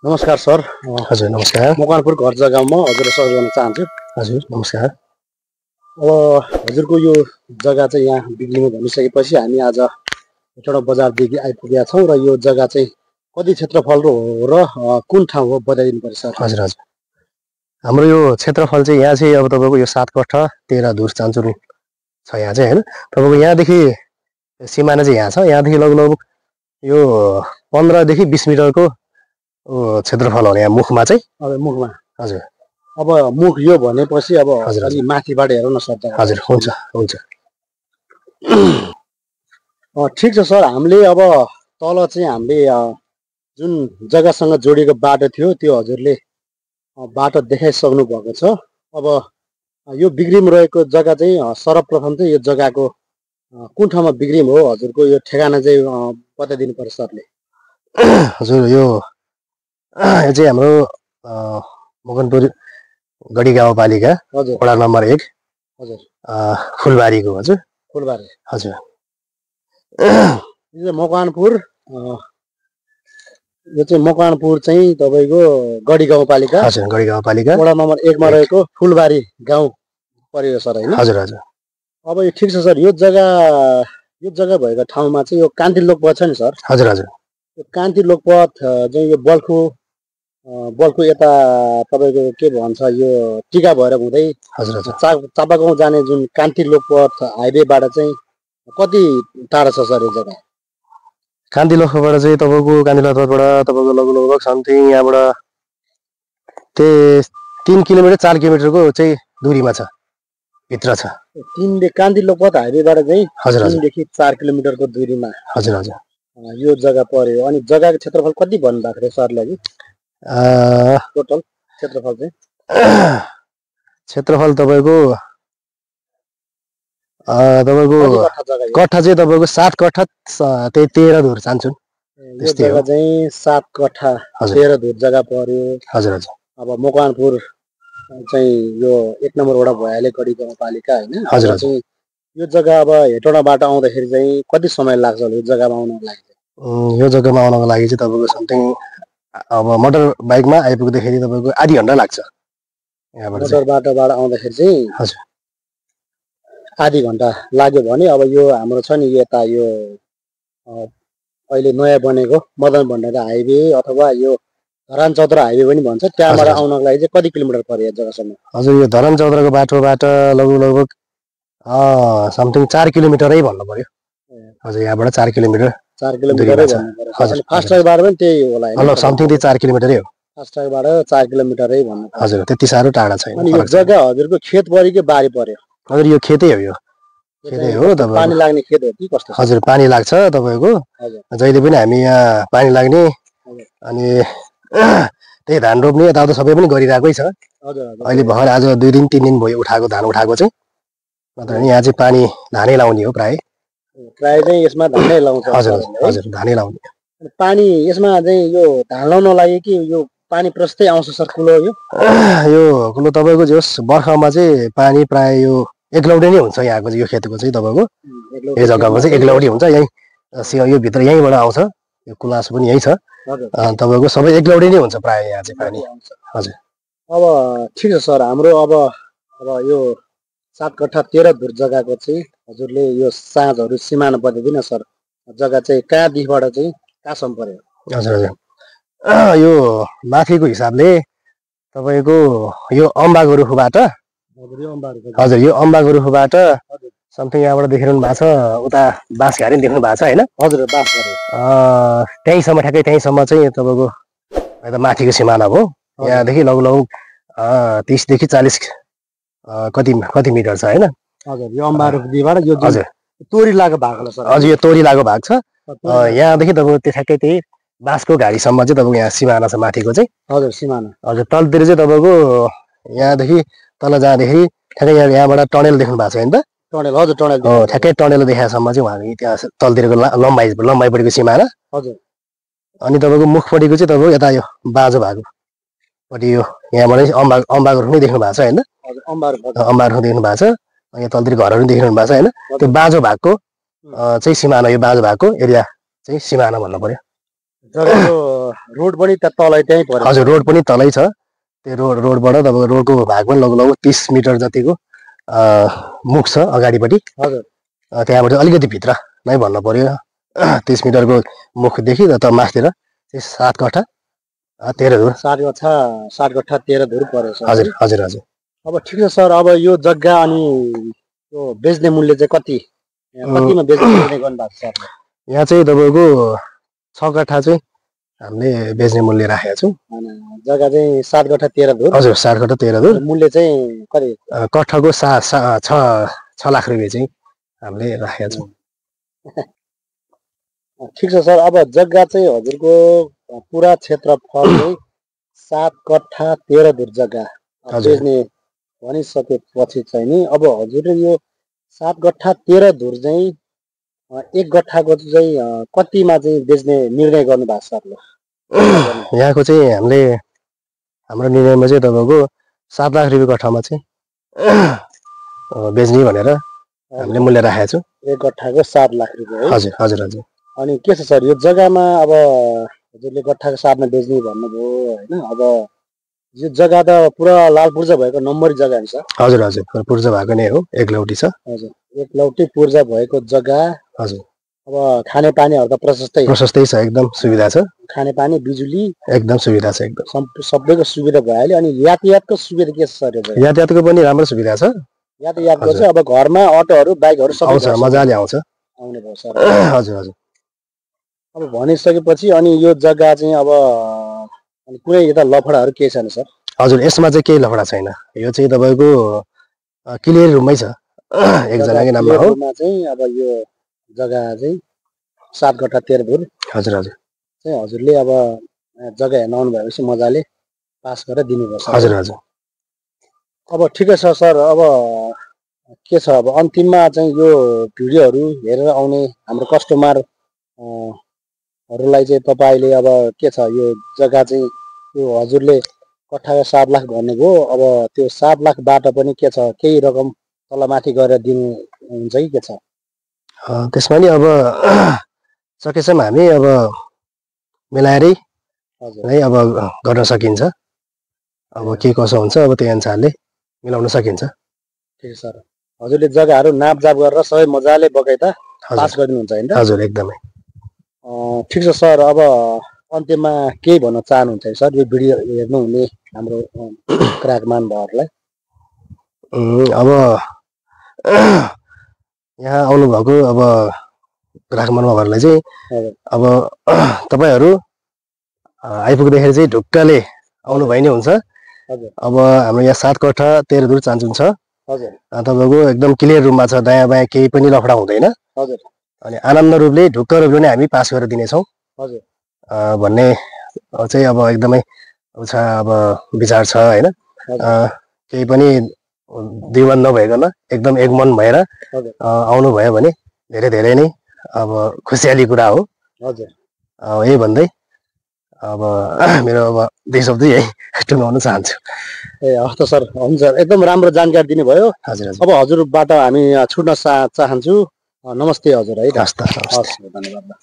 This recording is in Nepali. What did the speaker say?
नमस्कार सर। हजुर नमस्कार। मकवानपुर घर जग्गामा हजुरले सहयोग गर्न चाहन्छु। हजुर नमस्कार। अब हजुरको यो जग्गा चाहिँ यहाँ बिग्रिनु भनिसकेपछि हामी आज हेटौँडा बजारदेखि आइपुगेका छौँ र यो जग्गा चाहिँ कति क्षेत्रफल हो र कुन ठाउँ हो बताइदिनु पर्छ सर। हजुर हजुर हाम्रो यो क्षेत्रफल चाहिँ यहाँ चाहिँ अब तपाईँको यो 7 कट्ठा 13 धुर चान्चुर छ यहाँ चाहिँ होइन। तपाईँको यहाँदेखि सिमाना चाहिँ यहाँ छ। यहाँदेखि लगभग यो 15 देखि 20 मिटरको क्षेत्रफल हो यहाँ मुखमा चाहिँ। अब मुखमा हजुर अब मुख यो भनेपछि अब अलि माथिबाट हेरौँ न सर। हजुर हुन्छ हुन्छ ठिक छ सर। हामीले अब तल चाहिँ हामीले जुन जग्गासँग जोडिएको बाटो थियो त्यो हजुरले बाटो देखाइसक्नु भएको छ। अब यो बिग्रिम रहेको जग्गा चाहिँ सर्वप्रथम चाहिँ यो जग्गाको कुन ठाउँमा बिग्रिम हो हजुरको यो ठेगाना चाहिँ बताइदिनु पर्छ सरले। हजुर यो चाहिँ हाम्रो मकवानपुर गढी गाउँपालिका वडा नम्बर 1 हजुर फुलबारीको। हजुर फुलबारी हजुर यो मकवानपुर यो चाहिँ मकवानपुर चाहिँ तपाईँको गढी गाउँपालिका। हजुर गढी गाउँपालिका वडा नम्बर 1 मा रहेको फुलबारी गाउँ पर्यो सर होइन। हजुर हजुर अब यो ठिक छ सर। यो जग्गा भएको ठाउँमा चाहिँ यो कान्ति लोकपथ छ नि सर। हजुर हजुर यो कान्ति लोकपथ चाहिँ यो बल्खु यता तपाईँको के भन्छ यो टिका भएर हुँदै हजुर हजुर चापागाउँ जाने जुन कान्ति लोकपथ हाइवेबाट चाहिँ कति टाढा छ सर यो जग्गा। कान्ति लोकपथबाट चाहिँ तपाईँको कान्ति लोकपथबाट तपाईँको लगभग समथिङ यहाँबाट 3 किलोमिटर 4 किलोमिटरको चाहिँ दूरीमा छ, भित्र छ। कान्ति लोकपथ हाइवेबाट चाहिँ हजुर 3 देखि 4 किलोमिटरको दूरीमा हजुर हजुर यो जग्गा पर्यो। अनि जग्गाको क्षेत्रफल कति भन्नुभएको थियो सरले कि टोटल क्षेत्रफल चाहिँ? क्षेत्रफल तपाईँको कट्ठा चाहिँ तपाईँको 7 कट्ठा त्यही 13 धुर चान्चुन। यो जग्गा चाहिँ 7 कट्ठा 13 धुर जग्गा पर्यो। हजुर हजुर अब मकवानपुर चाहिँ यो 1 नम्बर वडा भइहाल्यो गढी गाउँपालिका होइन। हजुर हजुर यो जग्गा अब हेटौँडाबाट आउँदाखेरि चाहिँ कति समय लाग्छ यो जग्गामा आउनको लागि? यो जग्गामा आउनको लागि चाहिँ तपाईँको समथिङ अब मोटर बाइकमा आइपुग्दाखेरि तपाईँको आधी घन्टा लाग्छ। यहाँबाट मोटर बाटोबाट आउँदाखेरि चाहिँ हजुर आधी घन्टा लाग्यो भने अब यो हाम्रो छ नि यता यो अहिले नयाँ बनेको मदन भण्डारी हाइवे अथवा यो धरान चौधरा हाइवे पनि भन्छ, त्यहाँबाट आउनको लागि चाहिँ कति किलोमिटर पर्यो यो जग्गासम्म? हजुर यो धरान चौधराको बाटोबाट लगभग समथिङ 4 किलोमिटरै भन्नु पर्यो। हजुर यहाँबाट 4 किलोमिटर 4 किलोमिटरै भन्नु पर्यो। हजुर फास्ट्यागबाट पनि त्यही होला हैन? समथिङ त्यही 4 किलोमिटरै हो। फास्ट्यागबाट 4 किलोमिटरै भन्नु पर्यो। हजुर त्यति साह्रो टाढा छैन। अनि यो जग्गा हजुरको खेत पर्यो कि बारी पर्यो? हजुर यो खेतै हो। यो खेतै हो। तपाईँ पानी लाग्ने खेत हो कि कस्तो? हजुर पानी लाग्छ तपाईँको जहिले पनि हामी यहाँ पानी लाग्ने अनि त्यही धान रोप्ने यताउता सबै पनि गरिरहेकै छ। अहिले भर्खर आज 2 दिन 3 दिन भयो उठाएको धान उठाएको चाहिँ। नत्र यहाँ चाहिँ पानी धानै लाउने हो प्राय चाहिँ यसमा धानै लाउँछ। हजुर हजुर धानै लाउने। पानी यसमा चाहिँ यो धान लाउन लागि कि यो पानी प्रस्तै आउँछ सर कुलो? यो कुलो तपाईँको जस बर्खामा चाहिँ पानी प्राय यो एकलौटे नै हुन्छ। यहाँको यो खेतको चाहिँ तपाईँको यो जग्गाको चाहिँ एकलौटे हुन्छ। यही यो भित्र यहीँबाट आउँछ। यो कुलास पनि यही छ। तपाईँको सबै एकलौटे नै हुन्छ प्राय यहाँ चाहिँ पानी। हजुर अब ठिक छ सर। हाम्रो अब यो 7 कट्ठा 13 धुर जग्गाको चाहिँ हजुरले यो साँझहरू सिमाना बताइदिनु सर। जग्गा चाहिँ कहाँदेखिबाट चाहिँ कहाँसम्म पर्यो? हजुर हजुर यो माथिको हिसाबले तपाईँको यो अम्बाको रुखबाट हजुर यो अम्बाको रुखबाट समथिङ यहाँबाट देखिरहनु भएको छ। उता बाँसघारी देख्नु भएको छ होइन? हजुर बाँसघारी त्यहीँसम्म ठ्याक्कै त्यहीँसम्म चाहिँ तपाईँको यता माथिको सिमाना हो। यहाँदेखि लगभग 30 देखि 40 कति मिटर छ होइन? हजुर यो अम्बा रुखबाट यो हजुर तोरी लागेको भाग छ। हजुर यो तोरी लागेको भाग छ। यहाँदेखि तपाईँको ठ्याक्कै त्यही बाँसको घारीसम्म चाहिँ तपाईँको यहाँ सिमाना छ माथिको चाहिँ। हजुर सिमाना। हजुर तलतिर चाहिँ तपाईँको यहाँदेखि तल जाँदाखेरि ठ्याक्कै यहाँबाट टनेल देख्नु भएको छ होइन त? टनेल हजुर टनेल ठ्याक्कै टनेल देखाएसम्म चाहिँ उहाँको त्यहाँ तलतिरको लम्बाइपट्टिको सिमाना। हजुर अनि तपाईँको मुखपट्टिको चाहिँ तपाईँको यता यो बाँझो भागपट्टि यो यहाँबाट अम्बाको रुख नै देख्नु भएको छ होइन? अम्बाको रुख देख्नु भएको छ। यहाँ तलतिर घरहरू देखिरहनु भएको छ होइन? त्यो बाँझो भागको चाहिँ सिमाना, यो बाँझो भागको एरिया चाहिँ सिमाना भन्नु पर्यो। जग्गाको रोड पनि तलै त्यहीँ पर्यो। हजुर रोड पनि तलै छ। त्यो रोडबाट तपाईँको रोडको भाग पनि लगभग 30 मिटर जतिको मुख छ अगाडिपट्टि। हजुर त्यहाँबाट अलिकति भित्र नै भन्नु पर्यो 30 मिटरको मुखदेखि त माथितिर 7 कट्ठा 13 धुर। 7 कट्ठा 13 धुर पर्यो सर। हजुर हजुर हजुर। अब ठिक छ सर, अब यो जग्गा अनि यो बेच्ने मूल्य चाहिँ कतिमा बेच्ने गर्नु भएको छ? यहाँ चाहिँ तपाईँको 6 कट्ठा चाहिँ हामीले बेच्ने मूल्य राखेका छौँ। जग्गा चाहिँ 7 कट्ठा 13 धुर। हजुर 7 कट्ठा 13 धुर। मूल्य चाहिँ कति? कट्ठाको 6 लाख रुपियाँ चाहिँ हामीले राखेका छौँ। ठिक छ सर, अब जग्गा चाहिँ हजुरको पुरा क्षेत्रफल चाहिँ 7 कट्ठा 13 धुर जग्गा बेच्ने भनिसकेपछि चाहिँ नि अब हजुरले यो 7 कट्ठा 13 धुर चाहिँ 1 कट्ठाको चाहिँ कतिमा चाहिँ बेच्ने निर्णय गर्नु भएको छ? यहाँको चाहिँ हाम्रो निर्णयमा चाहिँ तपाईँको 7 लाख रुपियाँ कट्ठामा चाहिँ बेच्ने भनेर हामीले मूल्य राखेका छौँ। 1 कट्ठाको 7 लाख रुपियाँ। हजुर हजुर हजुर। अनि के छ सर, यो जग्गामा अब हजुरले कट्ठाको 7मा बेच्ने भन्नुभयो होइन, अब यो जग्गा त पुरा लाल पूर्जा भएको नम्बरी जग्गा नि सर? हजुर हजुर पूर्जा भएको नै हो, एकलौटी छ। हजुर एकलौटी पूर्जा भएको जग्गा। हजुर। अब खाने पानीहरू त प्रशस्तै छ, एकदम सुविधा छ। खाने पानी बिजुली एकदम सुविधा छ, एकदम सबैको सुविधा भइहाल्यो। अनि यातायातको सुविधा के छ सर? यातायातको पनि राम्रो सुविधा छ। यातायातको चाहिँ अब घरमा अटोहरू बाइकहरू सबै आउँछ, मजाले आउँछ। आउने भयो सर। हजुर हजुर। अब भनिसकेपछि अनि यो जग्गा चाहिँ अब कुनै यता लफडाहरू केही छैन सर? हजुर यसमा चाहिँ केही लफडा छैन। यो चाहिँ तपाईँको क्लियर रुममै छ, एकजनाकै नाममा हो। चाहिँ अब यो जग्गा चाहिँ 7 कट्ठा 13 धुर। हजुर हजुर। चाहिँ हजुरले अब जग्गा हेर्न आउनु भएपछि मजाले पास गरेर दिनुभयो सर। हजुर हजुर। अब ठिकै छ सर, अब के छ, अब अन्तिममा चाहिँ यो भिडियोहरू हेरेर आउने हाम्रो कस्टमरहरूलाई चाहिँ तपाईँले अब के छ, यो जग्गा चाहिँ यो हजुरले कट्ठाको 7 लाख भन्नुभयो, अब त्यो 7 लाखबाट पनि के छ केही रकम तलमाथि गरेर दिनु हुन्छ कि के छ? त्यसमा नि अब सकेसम्म हामी अब मिलाएरै है अब गर्न सकिन्छ। अब के कसो हुन्छ अब त्यही अनुसारले मिलाउन सकिन्छ। ठिक छ सर, हजुरले जग्गाहरू नापजाप गरेर सबै मजाले बगैँचा पास गरिदिनुहुन्छ होइन? हजुर एकदमै। ठिक छ सर, अब अन्त्यमा केही भन्न चाहनुहुन्छ सर यो भिडियो हेर्नुहुने हाम्रो ग्राहकमान भाइहरूलाई? अब यहाँ आउनुभएको अब ग्राहकमान भाइहरूलाई चाहिँ अब तपाईँहरू आइपुग्दाखेरि चाहिँ ढुक्कले आउनु भइ नै हुन्छ। अब हाम्रो यहाँ 7 कट्ठा 13 धुर चान्चुन छ। तपाईँको एकदम क्लियर रुममा छ, दायाँ बायाँ केही पनि लफडा हुँदैन। अनि आनन्द रूपले ढुक्क रूपले नै हामी पास गरेर दिनेछौँ भन्ने चाहिँ अब एकदमै छ, अब विचार छ होइन। केही पनि द्विमत नभइकन एकदम एक मन भएर आउनु भयो भने धेरै धेरै नै अब खुसियाली कुरा हो। यही भन्दै अब मेरो अब 2 शब्द यही टुङ्गाउन चाहन्छु। ए हस् त सर, हुन्छ, एकदम राम्रो जानकारी दिनुभयो। हजुर। अब हजुरबाट हामी छुट्न चाहन्छु। नमस्ते हजुर है। हस् त, हस्, धन्यवाद।